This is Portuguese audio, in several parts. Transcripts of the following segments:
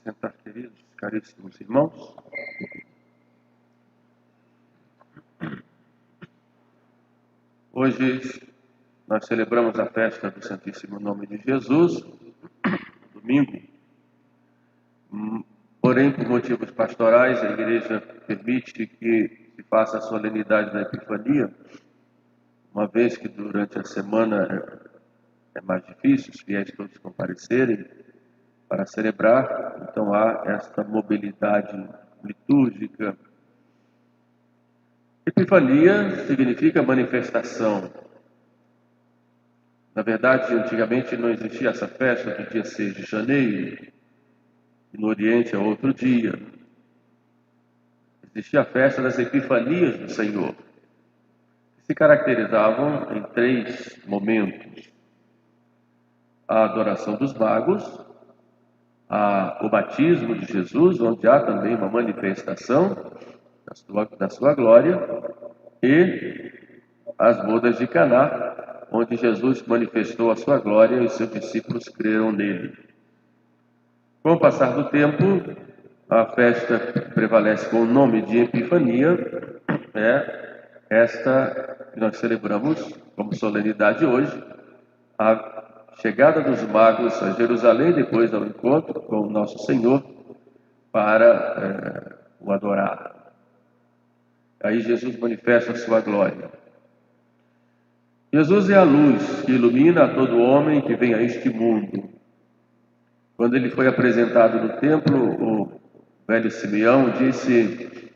Sentar, queridos, caríssimos irmãos. Hoje nós celebramos a festa do Santíssimo Nome de Jesus, domingo. Porém, por motivos pastorais, a igreja permite que se faça a solenidade da Epifania, uma vez que durante a semana é mais difícil os fiéis todos comparecerem para celebrar, então há esta mobilidade litúrgica. Epifania significa manifestação. Na verdade, antigamente não existia essa festa do dia 6 de janeiro, e no Oriente é outro dia. Existia a festa das Epifanias do Senhor, que se caracterizavam em 3 momentos: a adoração dos magos, o batismo de Jesus, onde há também uma manifestação da sua glória, e as bodas de Caná, onde Jesus manifestou a sua glória e os seus discípulos creram nele. Com o passar do tempo, a festa que prevalece com o nome de Epifania é esta que nós celebramos como solenidade hoje, a chegada dos magos a Jerusalém depois do encontro com o nosso Senhor para o adorar. Aí Jesus manifesta a sua glória. Jesus é a luz que ilumina a todo homem que vem a este mundo. Quando ele foi apresentado no templo, o velho Simeão disse: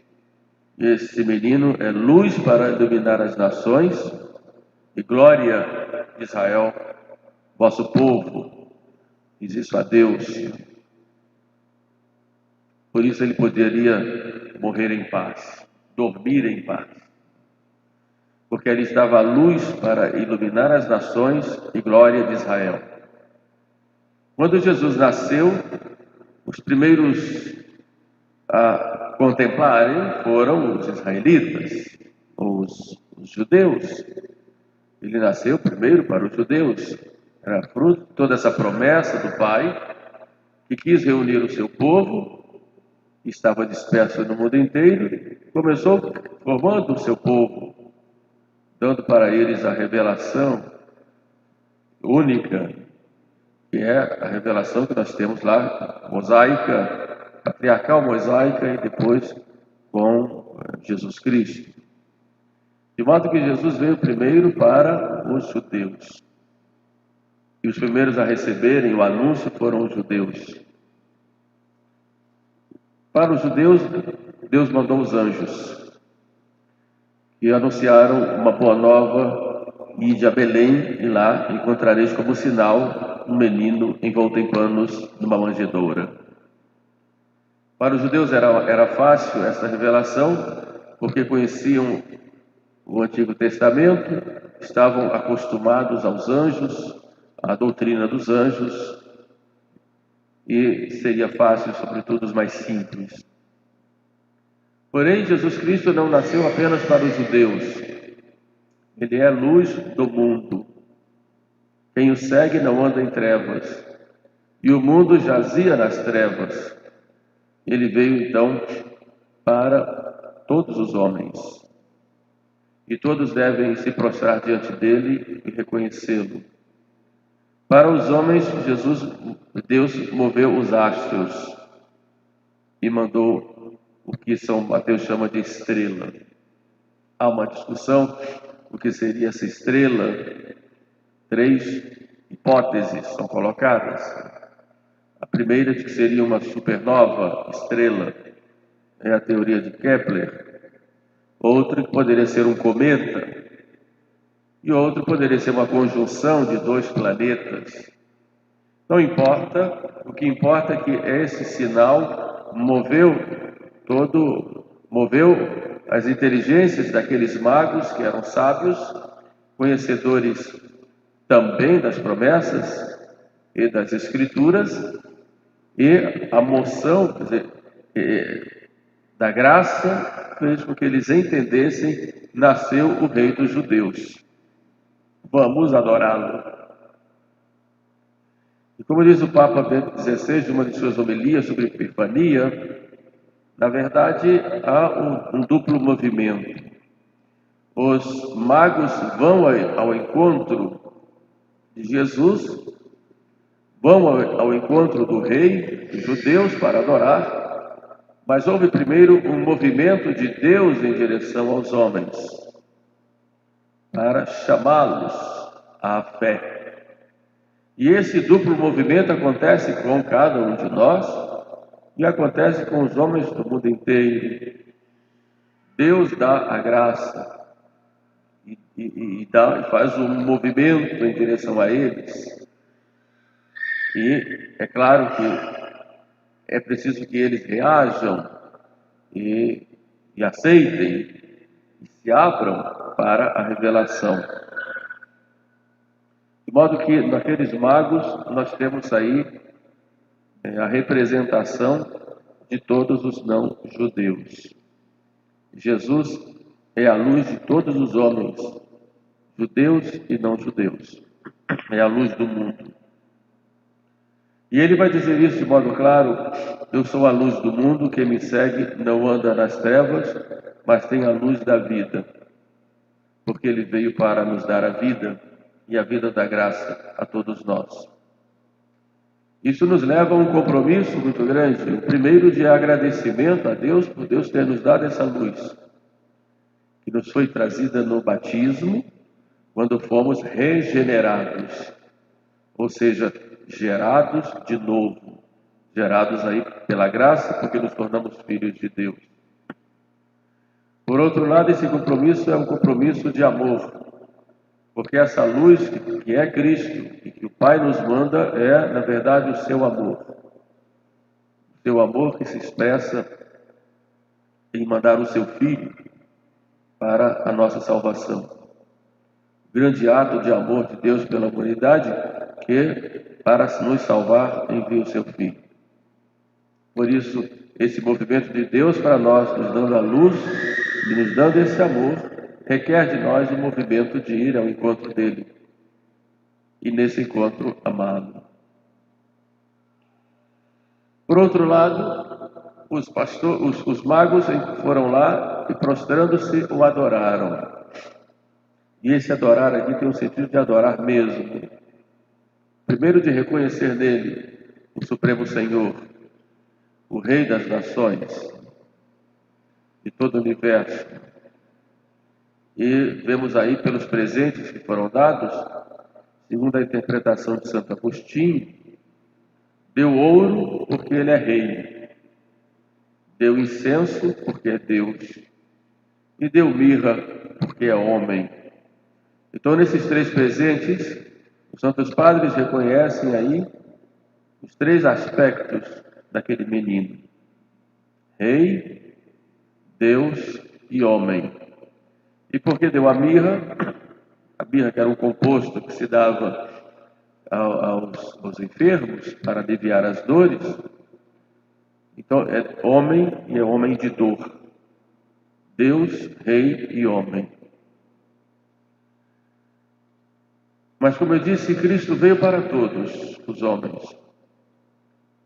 "Este menino é luz para iluminar as nações e glória de Israel, vosso povo." Diz isso a Deus. Por isso ele poderia morrer em paz, dormir em paz, porque ali estava a luz para iluminar as nações e glória de Israel. Quando Jesus nasceu, os primeiros a contemplarem foram os israelitas, os judeus. Ele nasceu primeiro para os judeus. Era fruto de toda essa promessa do Pai, que quis reunir o seu povo, que estava disperso no mundo inteiro, começou formando o seu povo, dando para eles a revelação única, que é a revelação que nós temos lá, mosaica, patriarcal mosaica, e depois com Jesus Cristo. De modo que Jesus veio primeiro para os judeus. E os primeiros a receberem o anúncio foram os judeus. Para os judeus, Deus mandou os anjos, que anunciaram uma boa nova: ide a Belém, e lá encontrareis como sinal um menino envolto em panos numa manjedoura. Para os judeus era fácil essa revelação, porque conheciam o Antigo Testamento, estavam acostumados aos anjos, à doutrina dos anjos, e seria fácil, sobretudo, os mais simples. Porém, Jesus Cristo não nasceu apenas para os judeus. Ele é a luz do mundo. Quem o segue não anda em trevas, e o mundo jazia nas trevas. Ele veio então para todos os homens, e todos devem se prostrar diante dele e reconhecê-lo. Para os homens, Deus moveu os astros e mandou o que São Mateus chama de estrela. Há uma discussão o que seria essa estrela. 3 hipóteses são colocadas. A primeira, de que seria uma supernova estrela, é a teoria de Kepler. Outra, que poderia ser um cometa. E outro poderia ser uma conjunção de 2 planetas. Não importa, o que importa é que esse sinal moveu as inteligências daqueles magos que eram sábios, conhecedores também das promessas e das Escrituras, e a moção, da graça fez com que eles entendessem: nasceu o Rei dos Judeus. Vamos adorá-lo. E como diz o Papa Bento XVI, numa de suas homilias sobre Epifania, na verdade há um duplo movimento. Os magos vão ao encontro de Jesus, vão ao encontro do rei dos judeus para adorar, mas houve primeiro um movimento de Deus em direção aos homens, para chamá-los à fé. E esse duplo movimento acontece com cada um de nós e acontece com os homens do mundo inteiro. Deus dá a graça e faz um movimento em direção a eles. E é claro que é preciso que eles reajam e aceitem e se abram para a revelação. De modo que naqueles magos nós temos aí a representação de todos os não-judeus. Jesus é a luz de todos os homens, judeus e não-judeus. É a luz do mundo. E ele vai dizer isso de modo claro: eu sou a luz do mundo, quem me segue não anda nas trevas, mas tem a luz da vida. Porque ele veio para nos dar a vida, e a vida da graça a todos nós. Isso nos leva a um compromisso muito grande. O primeiro de agradecimento a Deus por Deus ter nos dado essa luz, que nos foi trazida no batismo, quando fomos regenerados, ou seja, gerados de novo, gerados aí pela graça, porque nos tornamos filhos de Deus. Por outro lado, esse compromisso é um compromisso de amor, porque essa luz que é Cristo e que o Pai nos manda é, na verdade, o seu amor. O seu amor que se expressa em mandar o seu Filho para a nossa salvação. O grande ato de amor de Deus pela humanidade, que para nos salvar envia o seu Filho. Por isso, esse movimento de Deus para nós, nos dando a luz e nos dando esse amor, requer de nós o movimento de ir ao encontro dele e nesse encontro amá-lo. Por outro lado, os magos foram lá e prostrando-se o adoraram. E esse adorar aqui tem um sentido de adorar mesmo. Primeiro, de reconhecer nele o Supremo Senhor, o Rei das Nações, de todo o universo. E vemos aí pelos presentes que foram dados, segundo a interpretação de Santo Agostinho, deu ouro porque ele é rei, deu incenso porque é Deus, e deu mirra porque é homem. Então, nesses três presentes, os santos padres reconhecem aí os três aspectos daquele menino: rei, Deus e homem. E por que deu a mirra? A mirra, que era um composto que se dava aos enfermos para aliviar as dores. Então, é homem e é homem de dor. Deus, rei e homem. Mas, como eu disse, Cristo veio para todos os homens.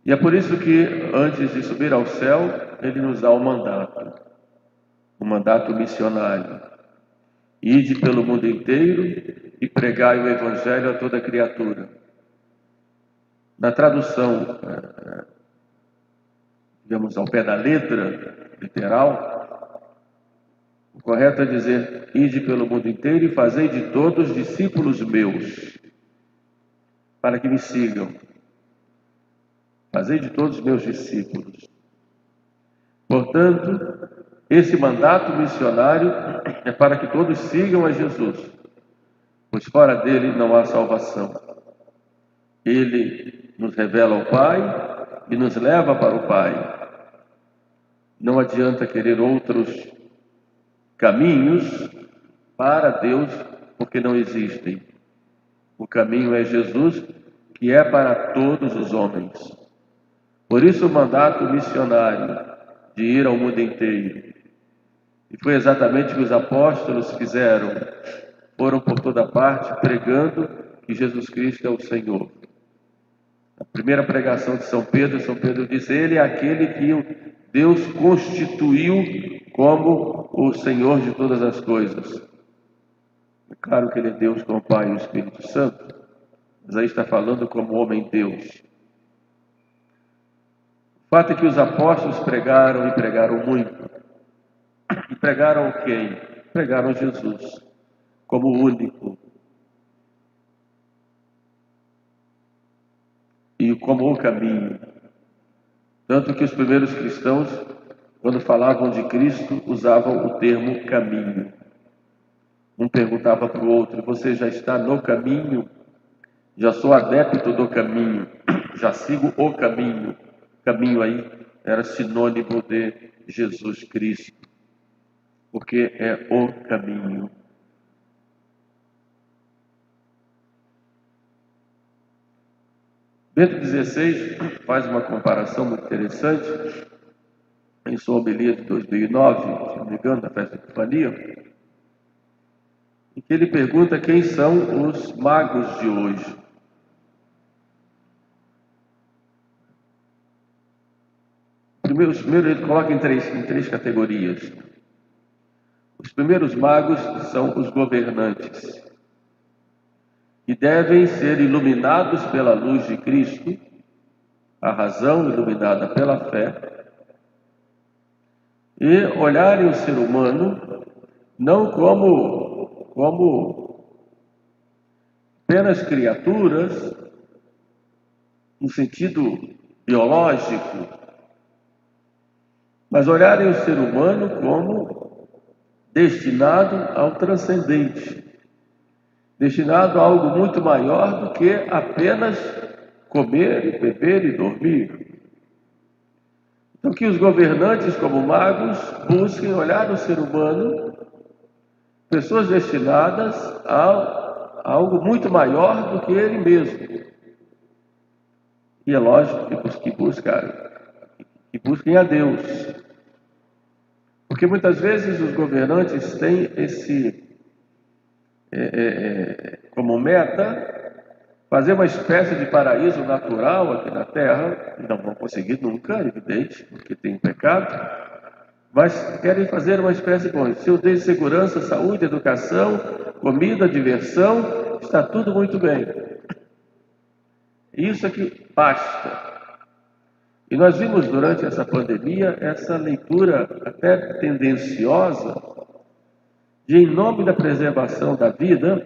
E é por isso que, antes de subir ao céu, ele nos dá o mandato missionário. Ide pelo mundo inteiro e pregai o Evangelho a toda criatura. Na tradução, digamos, ao pé da letra, literal, o correto é dizer: ide pelo mundo inteiro e fazei de todos discípulos meus, para que me sigam. Fazei de todos meus discípulos. Portanto, esse mandato missionário é para que todos sigam a Jesus, pois fora dele não há salvação. Ele nos revela o Pai e nos leva para o Pai. Não adianta querer outros caminhos para Deus, porque não existem. O caminho é Jesus, que é para todos os homens. Por isso o mandato missionário de ir ao mundo inteiro. E foi exatamente o que os apóstolos fizeram. Foram por toda parte pregando que Jesus Cristo é o Senhor. A primeira pregação de São Pedro disse: Ele é aquele que Deus constituiu como o Senhor de todas as coisas. É claro que Ele é Deus com o Pai e o Espírito Santo, mas aí está falando como homem-Deus. O fato é que os apóstolos pregaram e pregaram muito. E pregaram quem? Pregaram Jesus como o único e como o caminho. Tanto que os primeiros cristãos, quando falavam de Cristo, usavam o termo caminho. Um perguntava para o outro: você já está no caminho? Já sou adepto do caminho, já sigo o caminho. Caminho aí era sinônimo de Jesus Cristo, porque é o caminho. Bento XVI faz uma comparação muito interessante em sua homilia de 2009, se não me engano, da festa de Epifania, em que ele pergunta quem são os magos de hoje. Os primeiros ele coloca em três categorias. Os primeiros magos são os governantes, que devem ser iluminados pela luz de Cristo, a razão iluminada pela fé, e olharem o ser humano não como apenas criaturas, no sentido biológico, mas olharem o ser humano como destinado ao transcendente, destinado a algo muito maior do que apenas comer, beber e dormir. Então, que os governantes, como magos, busquem olhar no ser humano pessoas destinadas a algo muito maior do que ele mesmo. E é lógico que busquem a Deus. Porque muitas vezes os governantes têm como meta fazer uma espécie de paraíso natural aqui na Terra, e não vão conseguir nunca, é evidente, porque tem pecado, mas querem fazer uma espécie de se eu dei segurança, saúde, educação, comida, diversão, está tudo muito bem. Isso aqui basta. E nós vimos durante essa pandemia essa leitura até tendenciosa de, em nome da preservação da vida,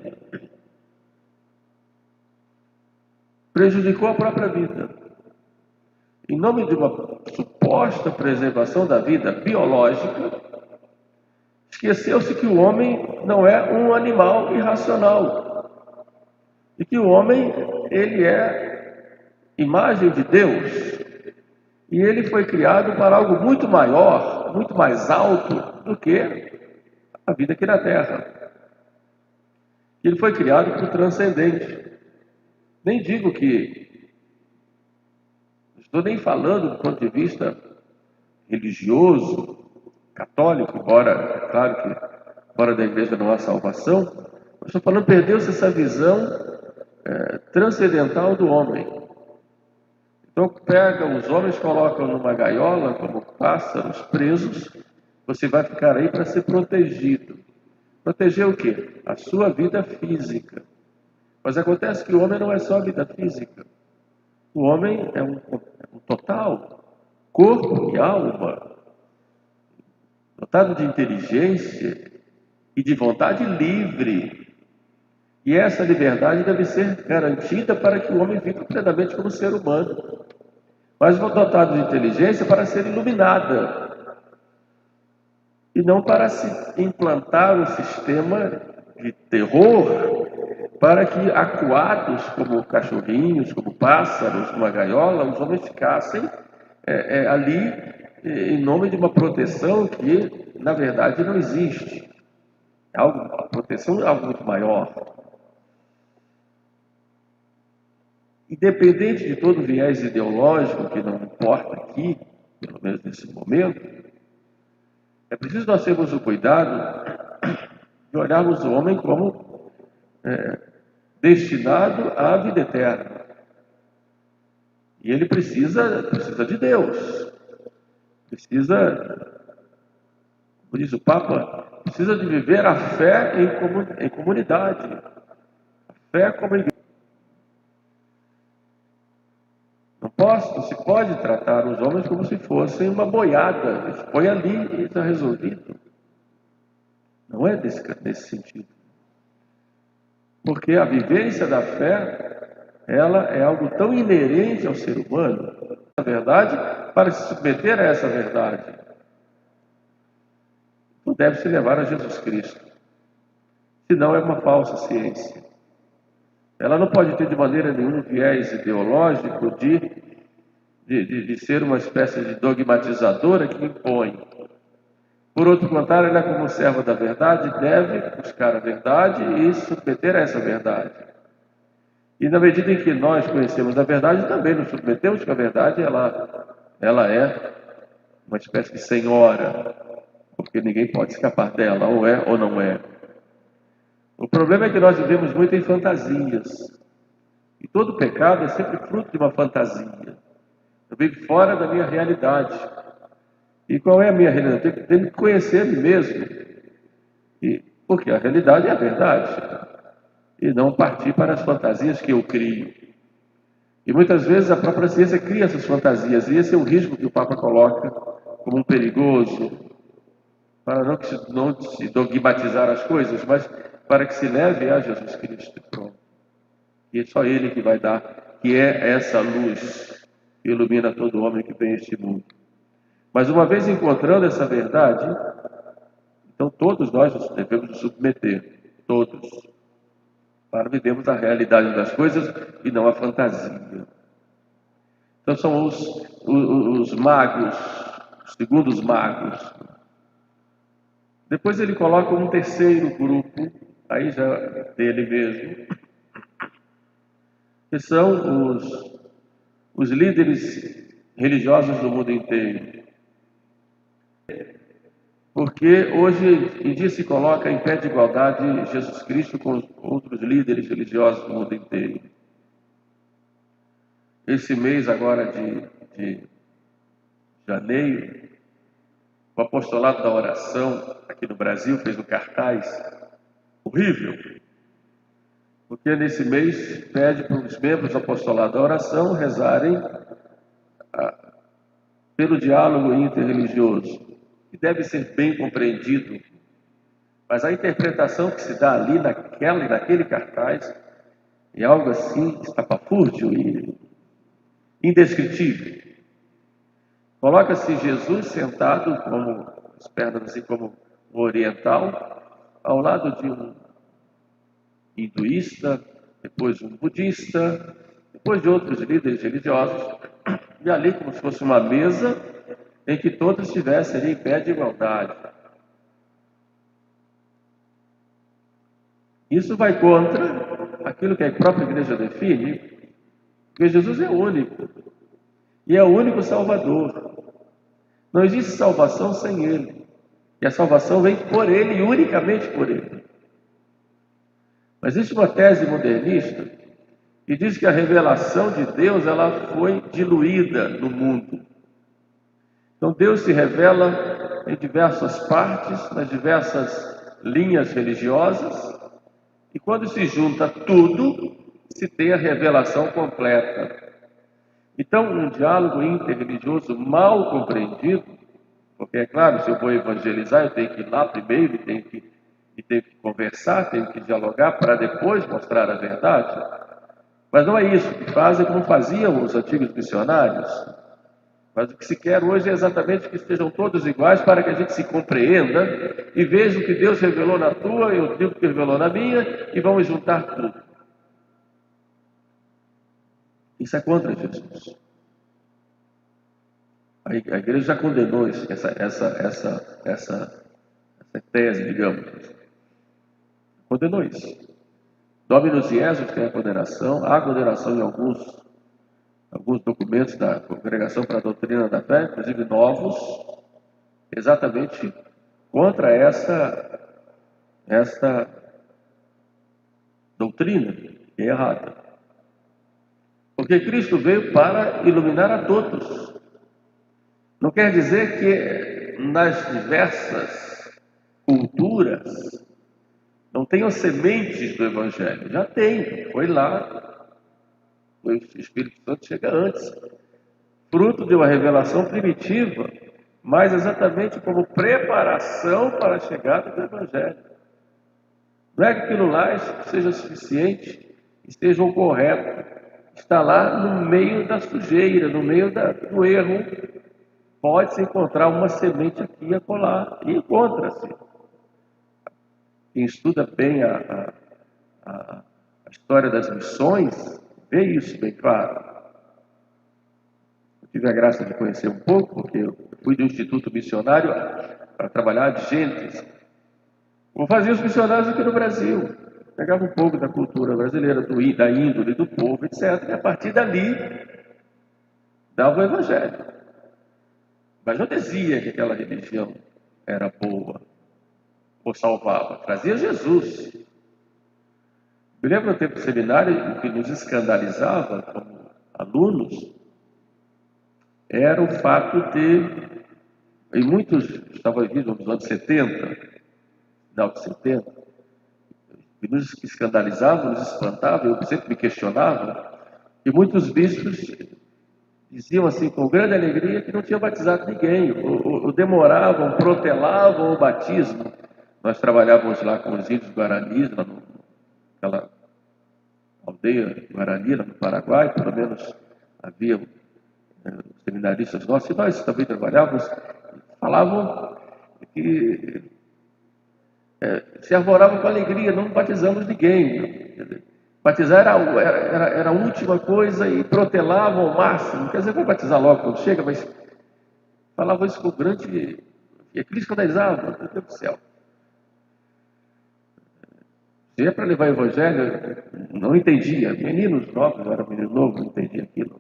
prejudicou a própria vida. Em nome de uma suposta preservação da vida biológica, esqueceu-se que o homem não é um animal irracional. E que o homem, ele é imagem de Deus. E ele foi criado para algo muito maior, muito mais alto do que a vida aqui na Terra. Ele foi criado para o transcendente. Nem digo que... Estou nem falando do ponto de vista religioso, católico, embora, é claro que fora da igreja não há salvação, mas estou falando, perdeu-se essa visão transcendental do homem. Então pegam os homens, colocam numa gaiola, como pássaros presos, você vai ficar aí para ser protegido. Proteger o quê? A sua vida física. Mas acontece que o homem não é só a vida física. O homem é um total, corpo e alma, dotado de inteligência e de vontade livre. E essa liberdade deve ser garantida para que o homem viva plenamente como ser humano. Mas dotado de inteligência para ser iluminada. E não para se implantar um sistema de terror para que, acuados como cachorrinhos, como pássaros, numa gaiola, os homens ficassem ali em nome de uma proteção que, na verdade, não existe. A proteção é algo muito maior. Independente de todo viés ideológico, que não importa aqui, pelo menos nesse momento, é preciso nós termos o cuidado de olharmos o homem como destinado à vida eterna. E ele precisa de Deus. Precisa, como diz o Papa, precisa de viver a fé em comunidade. A fé como igreja. Não se pode tratar os homens como se fossem uma boiada. Eles põem ali e está resolvido. Não é nesse sentido. Porque a vivência da fé, ela é algo tão inerente ao ser humano, na verdade, para se submeter a essa verdade, não deve se levar a Jesus Cristo. Senão é uma falsa ciência. Ela não pode ter de maneira nenhuma viés ideológico de ser uma espécie de dogmatizadora que impõe. Por outro contrário, ela, como serva da verdade, deve buscar a verdade e se submeter a essa verdade. E na medida em que nós conhecemos a verdade, também nos submetemos, que a verdade ela é uma espécie de senhora, porque ninguém pode escapar dela, ou é ou não é. O problema é que nós vivemos muito em fantasias. E todo pecado é sempre fruto de uma fantasia. Eu vivo fora da minha realidade. E qual é a minha realidade? Eu tenho que conhecer a mim mesmo. Porque a realidade é a verdade. E não partir para as fantasias que eu crio. E muitas vezes a própria ciência cria essas fantasias. E esse é o risco que o Papa coloca como um perigoso, para não se dogmatizar as coisas, mas para que se leve a Jesus Cristo. Pronto. E é só Ele que vai dar, que é essa luz que ilumina todo homem que vem a este mundo. Mas uma vez encontrando essa verdade, então todos nós devemos nos submeter, todos, para vivermos a realidade das coisas e não a fantasia. Então são os magos, os segundos magos. Depois ele coloca um terceiro grupo, aí já dele mesmo, que são os líderes religiosos do mundo inteiro. Porque hoje em dia se coloca em pé de igualdade Jesus Cristo com outros líderes religiosos do mundo inteiro. Esse mês agora de janeiro, o apostolado da oração aqui no Brasil fez um cartaz horrível, porque nesse mês pede para os membros do apostolado da oração rezarem pelo diálogo interreligioso, que deve ser bem compreendido, mas a interpretação que se dá ali naquele cartaz é algo assim estapafúrdio e indescritível. Coloca-se Jesus sentado, como as pernas assim como um oriental, ao lado de um hinduísta, depois um budista, depois de outros líderes religiosos, e ali como se fosse uma mesa em que todos estivessem ali em pé de igualdade. Isso vai contra aquilo que a própria igreja define, porque Jesus é único, e é o único Salvador. Não existe salvação sem Ele, e a salvação vem por Ele e unicamente por Ele. Mas existe uma tese modernista que diz que a revelação de Deus ela foi diluída no mundo. Então Deus se revela em diversas partes, nas diversas linhas religiosas, e quando se junta tudo, se tem a revelação completa. Então, um diálogo interreligioso mal compreendido, porque é claro, se eu vou evangelizar, eu tenho que ir lá primeiro, tenho que conversar, tenho que dialogar para depois mostrar a verdade. Mas não é isso que fazem como faziam os antigos missionários. Mas o que se quer hoje é exatamente que estejam todos iguais para que a gente se compreenda e veja o que Deus revelou na tua, eu digo que revelou na minha, e vamos juntar tudo. Isso é contra Jesus. A igreja já condenou essa tese, digamos. Condenou isso. Dominus Jesus tem a condenação, há condenação em alguns documentos da Congregação para a Doutrina da Fé, inclusive novos, exatamente contra essa doutrina que é errada. Porque Cristo veio para iluminar a todos. Não quer dizer que nas diversas culturas não tenham sementes do Evangelho. Já tem, foi lá. O Espírito Santo chega antes. Fruto de uma revelação primitiva, mas exatamente como preparação para a chegada do Evangelho. Não é que aquilo lá seja suficiente, esteja o correto. Está lá no meio da sujeira, no meio do erro. Pode-se encontrar uma semente aqui e acolá, e encontra-se. Quem estuda bem a história das missões, vê isso bem claro. Eu tive a graça de conhecer um pouco, porque eu fui do Instituto Missionário para trabalhar de gentes. Como faziam os missionários aqui no Brasil. Pegava um pouco da cultura brasileira, da índole do povo, etc. E a partir dali, dava o Evangelho. Mas não dizia que aquela religião era boa ou salvava. Trazia Jesus. Me lembro no tempo do seminário, o que nos escandalizava como alunos era o fato de, e muitos estavam vivos nos anos 70, final de 70, que nos escandalizavam, nos espantavam, eu sempre me questionava, e muitos bispos diziam assim, com grande alegria, que não tinham batizado ninguém, ou demoravam, protelavam o batismo. Nós trabalhávamos lá com os índios guaranis, lá naquela aldeia guarani, lá no Paraguai, pelo menos havia seminaristas nossos, e nós também trabalhávamos, falavam que se arvoravam com alegria, não batizamos ninguém. Batizar era a última coisa e protelavam ao máximo. Quer dizer, vou batizar logo quando chega, mas falavam isso com grande... E aqueles escandalizavam, meu Deus do céu. Se é para levar o Evangelho, não entendia. Meninos novos, eu era menino novo, não entendia aquilo.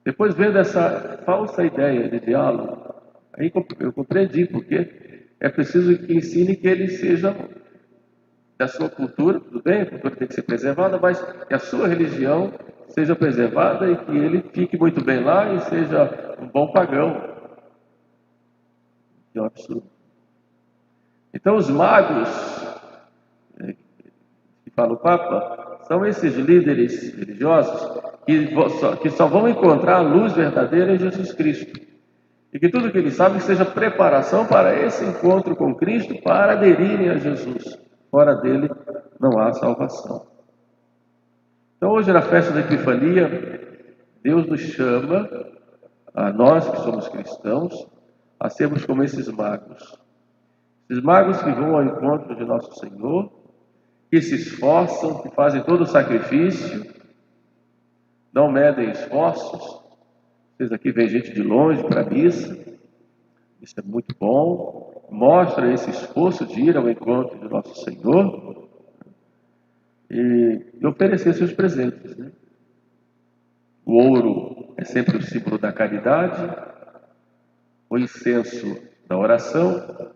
Depois, vendo essa falsa ideia de diálogo, aí eu compreendi porque é preciso que ensine que ele seja da sua cultura, tudo bem, a cultura tem que ser preservada, mas que a sua religião seja preservada e que ele fique muito bem lá e seja um bom pagão. Que é um absurdo. Então, os magos, que fala o Papa, são esses líderes religiosos que só vão encontrar a luz verdadeira em Jesus Cristo. E que tudo que eles sabem seja preparação para esse encontro com Cristo, para aderirem a Jesus. Fora dele não há salvação. Então hoje na festa da Epifania, Deus nos chama, a nós que somos cristãos, a sermos como esses magos. Esses magos que vão ao encontro de nosso Senhor, que se esforçam, que fazem todo o sacrifício, não medem esforços. Vocês aqui veem gente de longe para a missa, isso é muito bom, mostra esse esforço de ir ao encontro de nosso Senhor e oferecer seus presentes. Né? O ouro é sempre o símbolo da caridade, o incenso da oração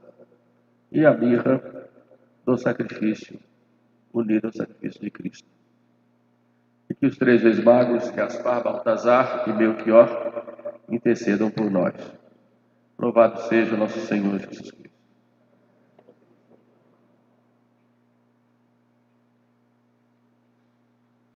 e a mirra do sacrifício, unida ao sacrifício de Cristo. E que os três reis magos, Gaspar, Baltazar e Melquior, intercedam por nós. Louvado seja nosso Senhor Jesus Cristo.